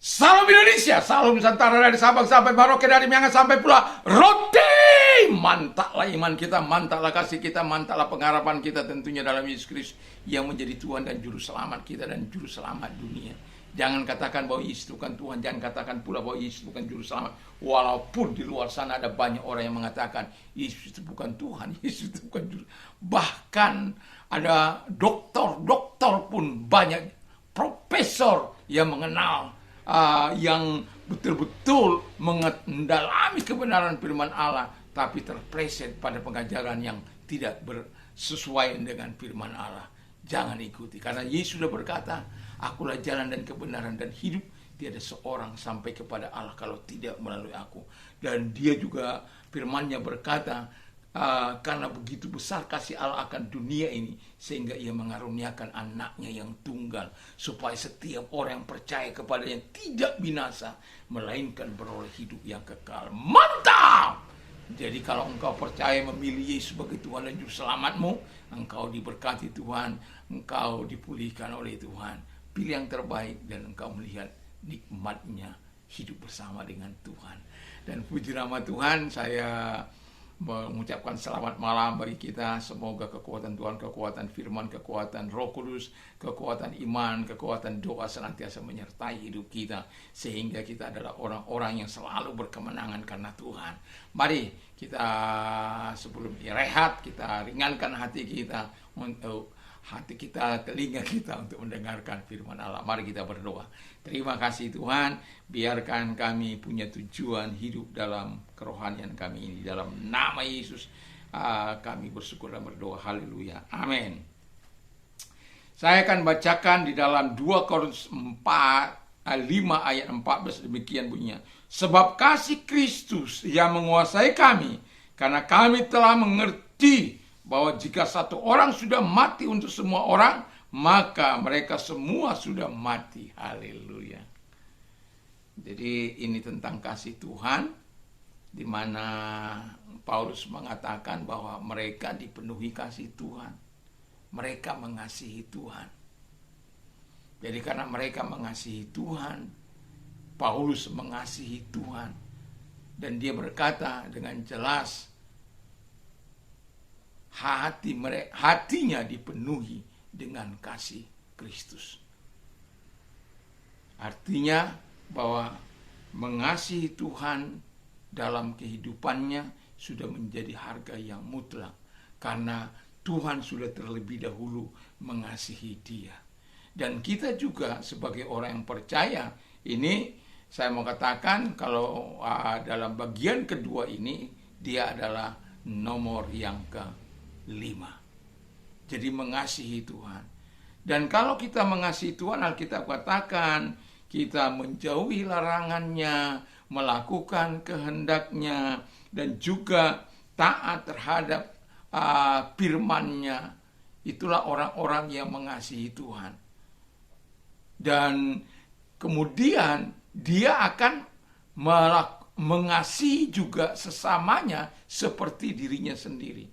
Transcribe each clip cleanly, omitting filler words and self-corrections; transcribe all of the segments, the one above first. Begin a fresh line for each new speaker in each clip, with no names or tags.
Salam Indonesia, salam Nusantara dari Sabang sampai Merauke, dari Miangas sampai Pulau Rote. Mantaplah iman kita, mantaplah kasih kita, mantaplah pengharapan kita tentunya dalam Yesus Kristus yang menjadi Tuhan dan Juru Selamat kita dan Juru Selamat dunia. Jangan katakan bahwa Yesus bukan Tuhan, jangan katakan pula bahwa Yesus bukan Juru Selamat. Walaupun di luar sana ada banyak orang yang mengatakan Yesus itu bukan Tuhan, Yesus itu bukan Juru. Bahkan ada dokter pun banyak, profesor yang mengenal, yang betul-betul mendalami kebenaran firman Allah, tapi terpleset pada pengajaran yang tidak sesuai dengan firman Allah. Jangan ikuti, karena Yesus sudah berkata, akulah jalan dan kebenaran dan hidup, tiada seorang sampai kepada Allah kalau tidak melalui aku. Dan dia juga firman-Nya berkata, karena begitu besar kasih Allah akan dunia ini, sehingga ia mengaruniakan anaknya yang tunggal, supaya setiap orang yang percaya kepadanya tidak binasa, melainkan beroleh hidup yang kekal. Mantap! Jadi kalau engkau percaya memilih Yesus sebagai Tuhan dan Juru Selamatmu, engkau diberkati Tuhan, engkau dipulihkan oleh Tuhan. Pilih yang terbaik dan engkau melihat nikmatnya hidup bersama dengan Tuhan. Dan puji nama Tuhan, saya mengucapkan selamat malam bagi kita. Semoga kekuatan Tuhan, kekuatan firman, kekuatan Roh Kudus, kekuatan iman, kekuatan doa senantiasa menyertai hidup kita, sehingga kita adalah orang-orang yang selalu berkemenangan karena Tuhan. Mari kita sebelum rehat, kita ringankan hati kita, untuk hati kita, telinga kita untuk mendengarkan firman Allah. Mari kita berdoa. Terima kasih Tuhan, biarkan kami punya tujuan hidup dalam kerohanian kami ini. Dalam nama Yesus kami bersyukur dan berdoa. Haleluya. Amin. Saya akan bacakan di dalam 2 Korintus 5 ayat 14, demikian bunyinya. Sebab kasih Kristus yang menguasai kami, karena kami telah mengerti bahwa jika satu orang sudah mati untuk semua orang, maka mereka semua sudah mati. Haleluya. Jadi ini tentang kasih Tuhan, di mana Paulus mengatakan bahwa mereka dipenuhi kasih Tuhan. Mereka mengasihi Tuhan. Jadi karena mereka mengasihi Tuhan, Paulus mengasihi Tuhan. Dan dia berkata dengan jelas, hatinya dipenuhi dengan kasih Kristus. Artinya bahwa mengasihi Tuhan dalam kehidupannya sudah menjadi harga yang mutlak, karena Tuhan sudah terlebih dahulu mengasihi dia. Dan kita juga sebagai orang yang percaya, ini saya mau katakan kalau dalam bagian kedua ini, dia adalah nomor yang ke-5. Jadi mengasihi Tuhan. Dan kalau kita mengasihi Tuhan, Alkitab katakan kita menjauhi larangannya, melakukan kehendaknya, dan juga taat terhadap firman-Nya. Itulah orang-orang yang mengasihi Tuhan. Dan kemudian dia akan mengasihi juga sesamanya seperti dirinya sendiri.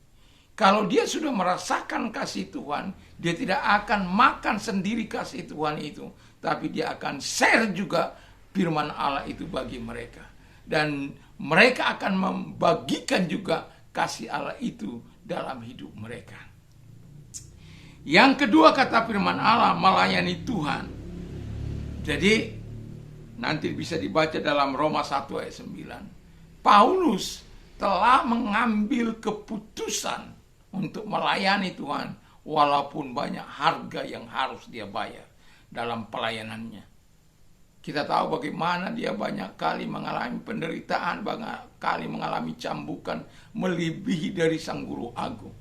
Kalau dia sudah merasakan kasih Tuhan, dia tidak akan makan sendiri kasih Tuhan itu, tapi dia akan share juga firman Allah itu bagi mereka. Dan mereka akan membagikan juga kasih Allah itu dalam hidup mereka. Yang kedua, kata firman Allah, melayani Tuhan. Jadi nanti bisa dibaca dalam Roma 1 ayat 9. Paulus telah mengambil keputusan untuk melayani Tuhan, walaupun banyak harga yang harus dia bayar dalam pelayanannya. Kita tahu bagaimana dia banyak kali mengalami penderitaan, banyak kali mengalami cambukan, melebihi dari sang guru agung.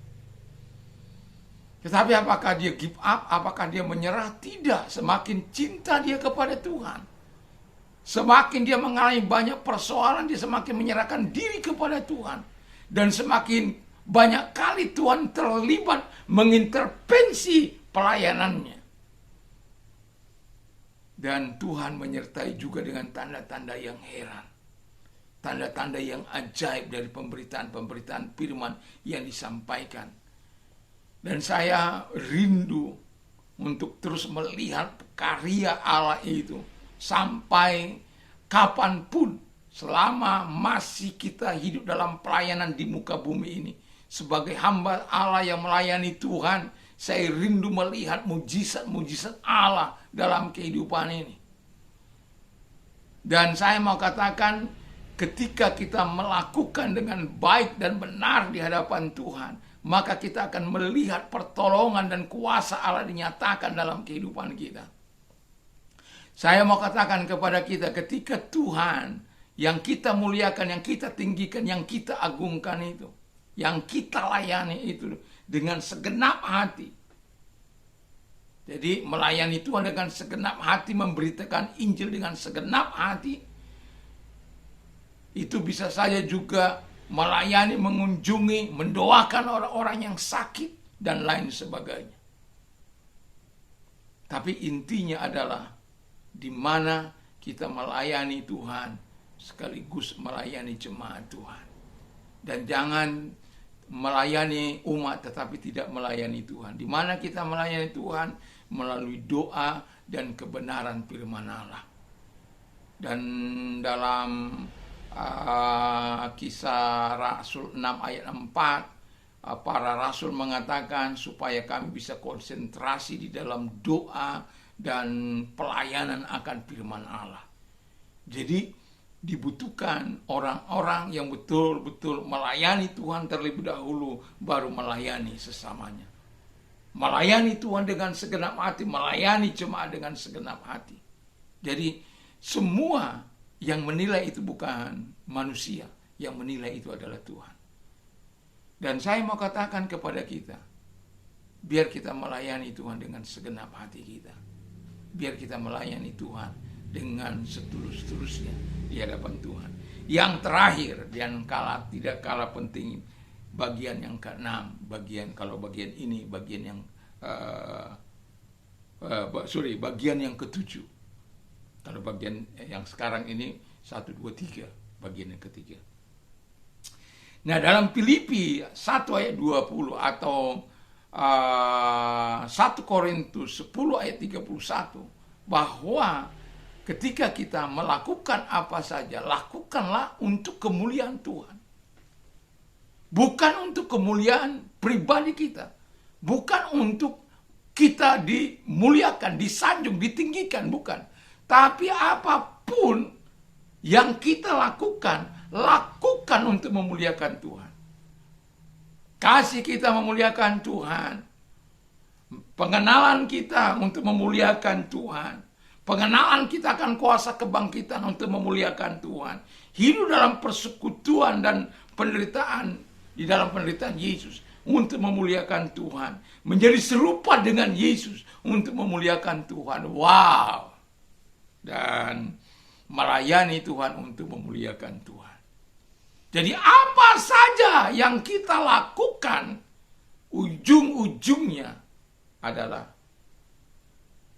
Tetapi apakah dia give up? Apakah dia menyerah? Tidak. Semakin cinta dia kepada Tuhan, semakin dia mengalami banyak persoalan, dia semakin menyerahkan diri kepada Tuhan. Dan semakin banyak kali Tuhan terlibat mengintervensi pelayanannya. Dan Tuhan menyertai juga dengan tanda-tanda yang heran, tanda-tanda yang ajaib dari pemberitaan-pemberitaan firman yang disampaikan. Dan saya rindu untuk terus melihat karya Allah itu sampai kapanpun, selama masih kita hidup dalam pelayanan di muka bumi ini. Sebagai hamba Allah yang melayani Tuhan, saya rindu melihat mujizat-mujizat Allah dalam kehidupan ini. Dan saya mau katakan, ketika kita melakukan dengan baik dan benar di hadapan Tuhan, maka kita akan melihat pertolongan dan kuasa Allah dinyatakan dalam kehidupan kita. Saya mau katakan kepada kita, ketika Tuhan yang kita muliakan, yang kita tinggikan, yang kita agungkan itu, yang kita layani itu dengan segenap hati. Jadi melayani Tuhan dengan segenap hati, memberitakan Injil dengan segenap hati, itu bisa saja juga melayani, mengunjungi, mendoakan orang-orang yang sakit, dan lain sebagainya. Tapi intinya adalah di mana kita melayani Tuhan sekaligus melayani jemaat Tuhan. Dan jangan melayani umat tetapi tidak melayani Tuhan. Di mana kita melayani Tuhan? Melalui doa dan kebenaran firman Allah. Dan dalam Kisah Rasul 6 ayat 4, para rasul mengatakan supaya kami bisa konsentrasi di dalam doa dan pelayanan akan firman Allah. Jadi dibutuhkan orang-orang yang betul-betul melayani Tuhan terlebih dahulu, baru melayani sesamanya. Melayani Tuhan dengan segenap hati, melayani jemaat dengan segenap hati. Jadi semua yang menilai itu bukan manusia, yang menilai itu adalah Tuhan. Dan saya mau katakan kepada kita, biar kita melayani Tuhan dengan segenap hati kita. Biar kita melayani Tuhan dengan setulus-tulusnya di hadapan Tuhan. Yang terakhir, dan tidak kalah penting, bagian yang ke-6, bagian ini, bagian yang bagian yang ke-7. Kalau bagian yang sekarang ini 1, 2, 3, bagian yang ketiga. Nah, dalam Filipi 1 ayat 20 atau 1 Korintus 10 ayat 31, bahwa ketika kita melakukan apa saja, lakukanlah untuk kemuliaan Tuhan. Bukan untuk kemuliaan pribadi kita. Bukan untuk kita dimuliakan, disanjung, ditinggikan, bukan. Tapi apapun yang kita lakukan, lakukan untuk memuliakan Tuhan. Kasih kita memuliakan Tuhan. Pengenalan kita untuk memuliakan Tuhan. Pengenalan kita akan kuasa kebangkitan untuk memuliakan Tuhan. Hidup dalam persekutuan dan penderitaan, di dalam penderitaan Yesus untuk memuliakan Tuhan. Menjadi serupa dengan Yesus untuk memuliakan Tuhan. Wow! Dan melayani Tuhan untuk memuliakan Tuhan. Jadi apa saja yang kita lakukan, ujung-ujungnya adalah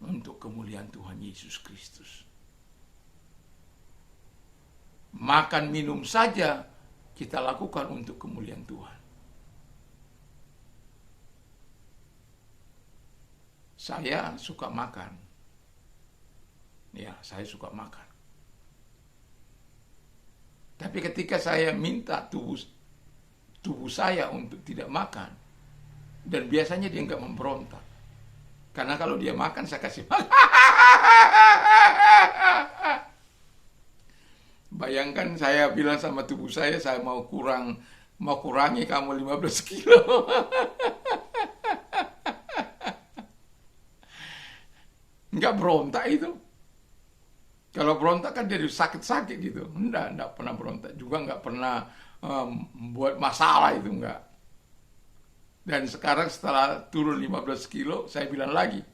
untuk kemuliaan Tuhan Yesus Kristus. Makan minum saja kita lakukan untuk kemuliaan Tuhan. Saya suka makan. Ya, saya suka makan. Tapi ketika saya minta tubuh saya untuk tidak makan, dan biasanya dia nggak memberontak. Karena kalau dia makan, saya kasih makan. Bayangkan saya bilang sama tubuh saya mau kurangi kamu 15 kilo. Nggak berontak itu. Kalau berontak kan jadi sakit-sakit gitu. Enggak pernah berontak. Juga nggak pernah buat masalah itu, enggak. Dan sekarang setelah turun 15 kilo, saya bilang lagi,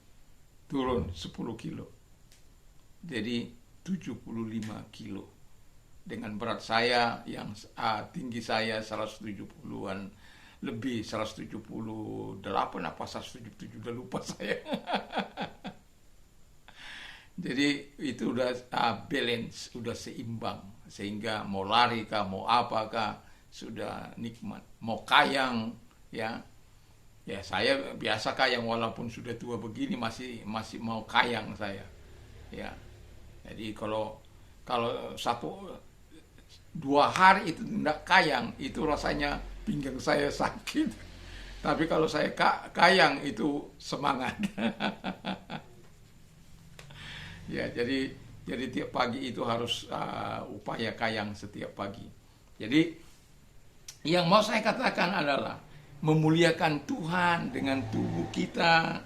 turun 10 kilo. Jadi 75 kilo. Dengan berat saya yang tinggi saya 170-an lebih, 178 apa 177, udah lupa saya. Jadi itu udah balance, udah seimbang, sehingga mau lari kah, mau apakah sudah nikmat. Mau kayang, ya saya biasa kayang walaupun sudah tua begini, masih mau kayang saya, ya Jadi kalau kalau 1-2 hari itu tidak kayang, itu rasanya pinggang saya sakit. Tapi kalau saya kayang itu semangat. Ya, jadi tiap pagi itu harus upaya kayang setiap pagi. Jadi yang mau saya katakan adalah memuliakan Tuhan dengan tubuh kita,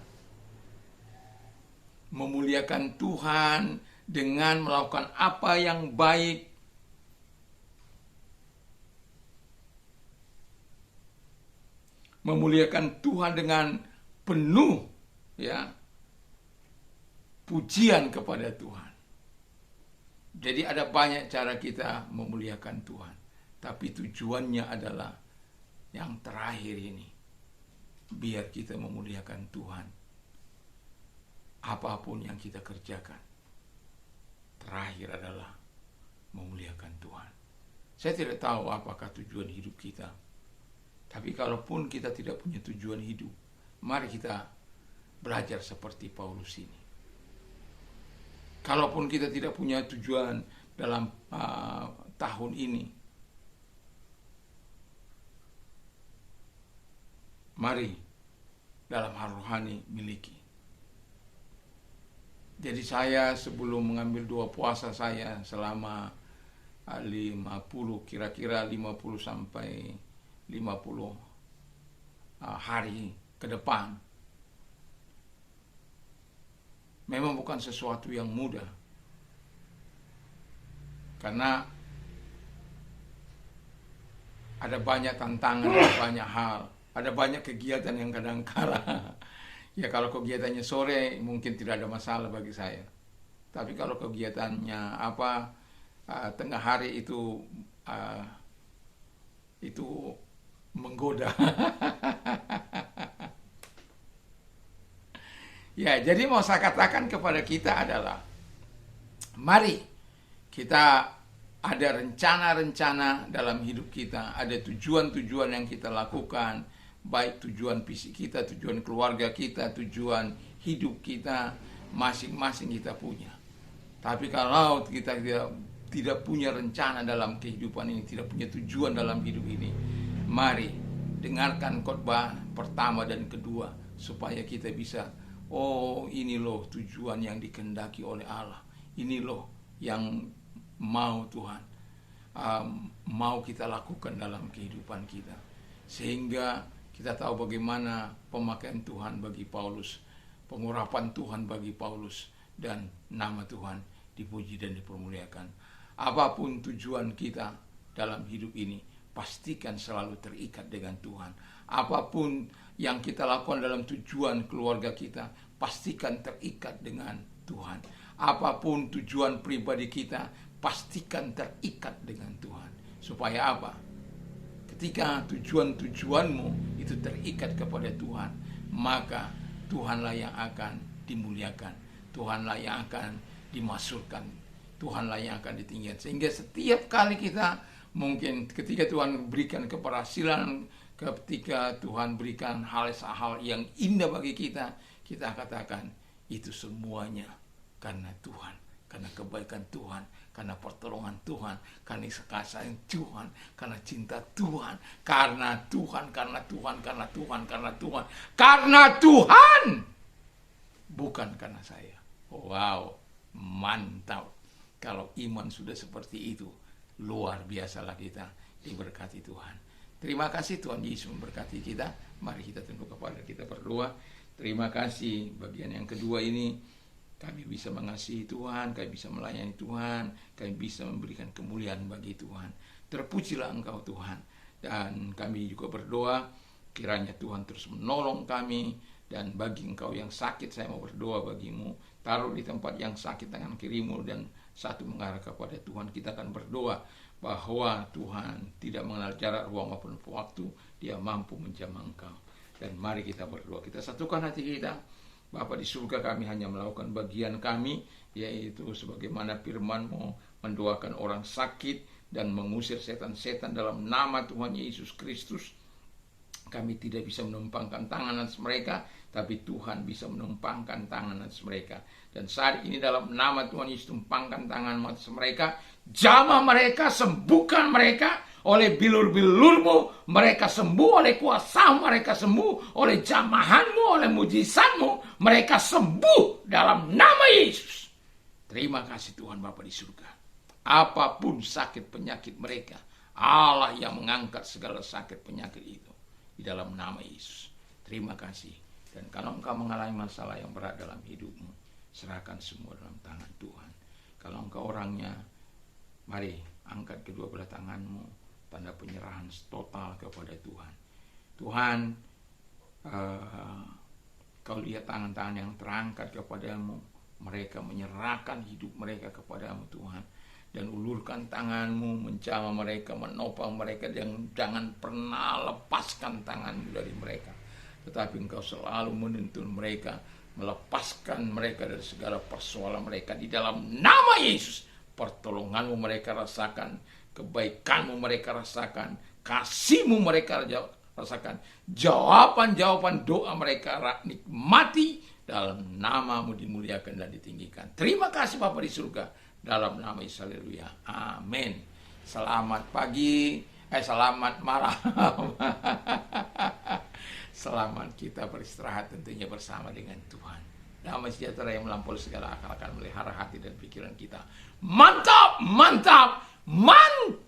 memuliakan Tuhan dengan melakukan apa yang baik, memuliakan Tuhan dengan penuh ya pujian kepada Tuhan. Jadi ada banyak cara kita memuliakan Tuhan, tapi tujuannya adalah yang terakhir ini, biar kita memuliakan Tuhan. Apapun yang kita kerjakan, terakhir adalah memuliakan Tuhan. Saya tidak tahu apakah tujuan hidup kita, tapi kalaupun kita tidak punya tujuan hidup, mari kita belajar seperti Paulus ini. Kalaupun kita tidak punya tujuan dalam tahun ini, mari dalam hal rohani miliki. Jadi saya sebelum mengambil 2 puasa saya selama 50, kira-kira 50 sampai 50 hari ke depan, memang bukan sesuatu yang mudah, karena ada banyak tantangan, ada banyak hal, ada banyak kegiatan yang kadang-kala ya kalau kegiatannya sore mungkin tidak ada masalah bagi saya, tapi kalau kegiatannya tengah hari itu menggoda. Ya, jadi mau saya katakan kepada kita adalah, mari kita ada rencana-rencana dalam hidup kita, ada tujuan-tujuan yang kita lakukan, baik tujuan fisik kita, tujuan keluarga kita, tujuan hidup kita, masing-masing kita punya. Tapi kalau kita tidak punya rencana dalam kehidupan ini, tidak punya tujuan dalam hidup ini, mari dengarkan khotbah pertama dan kedua, supaya kita bisa, oh ini loh tujuan yang dikehendaki oleh Allah, ini loh yang mau Tuhan mau kita lakukan dalam kehidupan kita, sehingga kita tahu bagaimana pemakaian Tuhan bagi Paulus, pengurapan Tuhan bagi Paulus, dan nama Tuhan dipuji dan dipermuliakan. Apapun tujuan kita dalam hidup ini, pastikan selalu terikat dengan Tuhan. Apapun yang kita lakukan dalam tujuan keluarga kita, pastikan terikat dengan Tuhan. Apapun tujuan pribadi kita, pastikan terikat dengan Tuhan. Supaya apa? Ketika tujuan-tujuanmu itu terikat kepada Tuhan, maka Tuhanlah yang akan dimuliakan, Tuhanlah yang akan dimasukkan, Tuhanlah yang akan ditinggikan. Sehingga setiap kali kita, mungkin ketika Tuhan berikan keberhasilan, ketika Tuhan berikan hal-hal yang indah bagi kita, kita katakan itu semuanya karena Tuhan, karena kebaikan Tuhan, karena pertolongan Tuhan, karena kasih Tuhan, karena cinta Tuhan, karena Tuhan, karena Tuhan, karena Tuhan, karena Tuhan, karena Tuhan, bukan karena saya. Wow, mantap. Kalau iman sudah seperti itu, luar biasalah kita diberkati Tuhan. Terima kasih Tuhan Yesus memberkati kita. Mari kita tunduk kepala, kita berdoa. Terima kasih bagian yang kedua ini, kami bisa mengasihi Tuhan, kami bisa melayani Tuhan, kami bisa memberikan kemuliaan bagi Tuhan. Terpujilah Engkau Tuhan. Dan kami juga berdoa, kiranya Tuhan terus menolong kami. Dan bagi engkau yang sakit, saya mau berdoa bagimu. Taruh di tempat yang sakit tangan kirimu dan satu mengarah kepada Tuhan. Kita akan berdoa bahwa Tuhan tidak mengenal jarak, ruang maupun waktu. Dia mampu menjamah engkau. Dan mari kita berdoa. Kita satukan hati kita. Bapa di surga, kami hanya melakukan bagian kami, yaitu sebagaimana firman-Mu, mendoakan orang sakit dan mengusir setan-setan dalam nama Tuhan Yesus Kristus. Kami tidak bisa menumpangkan tangan atas mereka, tapi Tuhan bisa menumpangkan tangan atas mereka. Dan saat ini dalam nama Tuhan Yesus, tumpangkan tangan atas mereka, jamah mereka, sembuhkan mereka oleh bilur-bilurmu, mereka sembuh oleh kuasa, mereka sembuh oleh jamahanmu, oleh mujizatmu, mereka sembuh dalam nama Yesus. Terima kasih Tuhan Bapa di surga. Apapun sakit penyakit mereka, Allah yang mengangkat segala sakit penyakit itu di dalam nama Yesus. Terima kasih. Dan kalau engkau mengalami masalah yang berat dalam hidupmu, serahkan semua dalam tangan Tuhan. Kalau engkau orangnya, mari angkat kedua belah tanganmu, tanda penyerahan total kepada Tuhan. Tuhan, kau lihat tangan-tangan yang terangkat kepadamu, mereka menyerahkan hidup mereka kepadamu Tuhan. Dan ulurkan tanganmu, menjamah mereka, menopang mereka, jangan pernah lepaskan tanganmu dari mereka. Tetapi engkau selalu menuntun mereka, melepaskan mereka dari segala persoalan mereka. Di dalam nama Yesus, pertolonganmu mereka rasakan, kebaikanmu mereka rasakan, kasihmu mereka rasakan, jawaban-jawaban doa mereka nikmati, dalam namamu dimuliakan dan ditinggikan. Terima kasih Bapa di surga, dalam nama Yesus, haleluya, amin. Selamat pagi, selamat malam. Selamat kita beristirahat tentunya bersama dengan Tuhan. Damai sejahtera yang melampaui segala akal akan melihara hati dan pikiran kita. Mantap, mantap, mantap.